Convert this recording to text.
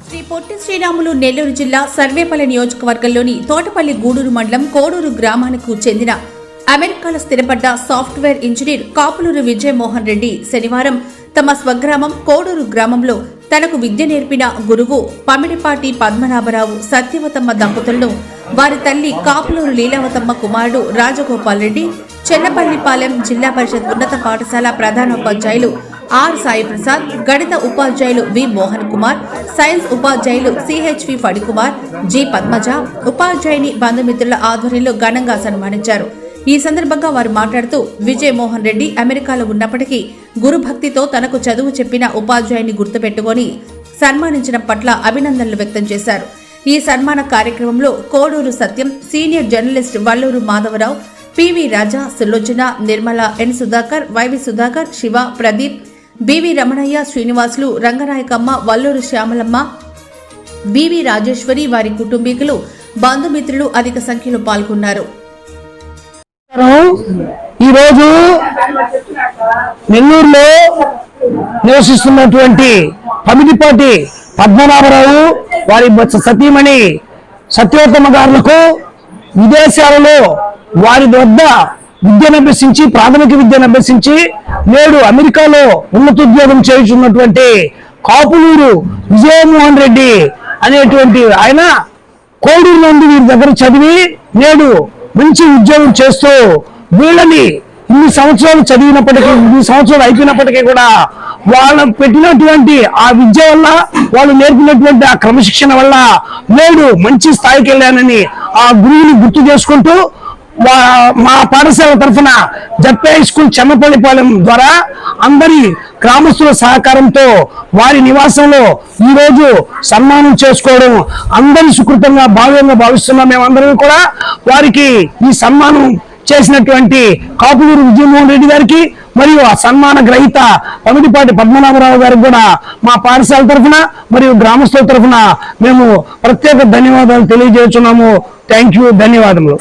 శ్రీ పొట్టి శ్రీరాములు నెల్లూరు జిల్లా సర్వేపల్లి నియోజకవర్గంలోని తోటపల్లి గూడూరు మండలం కోడూరు గ్రామానికి చెందిన అమెరికాలో స్థిరపడ్డ సాఫ్ట్వేర్ ఇంజనీర్ కాపులూరు విజయమోహన్ రెడ్డి శనివారం తమ స్వగ్రామం కోడూరు గ్రామంలో తనకు విద్య నేర్పిన గురువు పమిడిపాటి పద్మనాభరావు సత్యవతమ్మ దంపతులను వారి తల్లి కాపులూరు లీలావతమ్మ కుమారుడు రాజగోపాల్ రెడ్డి చెన్నపల్లిపాలెం జిల్లా పరిషత్ ఉన్నత పాఠశాల ప్రధానోపాధ్యాయులు ఆర్ సాయి ప్రసాద్, గణిత ఉపాధ్యాయులు వి మోహన్ కుమార్, సైన్స్ ఉపాధ్యాయులు సిహెచ్వి ఫణికుమార్, జి పద్మజ, ఉపాధ్యాయుని బంధుమిత్రుల ఆధ్వర్యంలో ఘనంగా సన్మానించారు. ఈ సందర్భంగా వారు మాట్లాడుతూ విజయమోహన్ రెడ్డి అమెరికాలో ఉన్నప్పటికీ గురుభక్తితో తనకు చదువు చెప్పిన ఉపాధ్యాయుని గుర్తుపెట్టుకుని సన్మానించడం పట్ల అభినందనలు వ్యక్తం చేశారు. ఈ సన్మాన కార్యక్రమంలో Koduru Satyam, senior journalist Valluru Madhavarao, PV Raja, Sulochana, Nirmala, N Sudhakar, YV Sudhakar, Siva, Pradeep, BV Ramanaiah, Srinivasulu, Ranganayakamma, Valluru Shyamalamma, BV Rajeswari, వారి కుటుంబీకులు, బంధుమిత్రులు అధిక సంఖ్యలో పాల్గొన్నారు. ఈరోజు నెల్లూరులో నివసిస్తున్నటువంటి పమిడిపాటి పద్మనాభరావు వారి సతీమణి సత్యవతమ్మ గారులకు విదేశాలలో వారి వద్ద విద్యను ప్రాథమిక విద్యను అభ్యసించి నేడు అమెరికాలో ఉన్నతోద్యోగం చేస్తున్నటువంటి కాపులూరు విజయమోహన్ రెడ్డి అనేటువంటి ఆయన కోడూరు నుండి వీరి దగ్గర చదివి నేడు మంచి ఉద్యోగం చేస్తూ వీళ్ళని ఇన్ని సంవత్సరాలు చదివినప్పటికీ, ఇన్ని సంవత్సరాలు అయిపోయినప్పటికీ కూడా వాళ్ళు పెట్టినటువంటి ఆ విద్య వల్ల, వాళ్ళు నేర్పినటువంటి ఆ క్రమశిక్షణ వల్ల నేడు మంచి స్థాయికి వెళ్ళానని ఆ గురువుని గుర్తు చేసుకుంటూ మా పాఠశాల తరఫున జడ్పీ హై స్కూల్ చెన్నపల్లిపాలెం ద్వారా అందరి గ్రామస్తుల సహకారంతో వారి నివాసంలో ఈ రోజు సన్మానం చేసుకోవడం అందరి సుకృతంగా భావిస్తున్నాం. మేమందరం కూడా వారికి ఈ సన్మానం చేసినటువంటి కాపులూరు విజయమోహన్ రెడ్డి గారికి మరియు ఆ సన్మాన గ్రహీత పమిడిపాటి పద్మనాభరావు గారికి కూడా మా పాఠశాల తరఫున మరియు గ్రామస్తుల తరఫున మేము ప్రత్యేక ధన్యవాదాలు తెలియజేస్తున్నాము. థ్యాంక్ యూ, ధన్యవాదములు.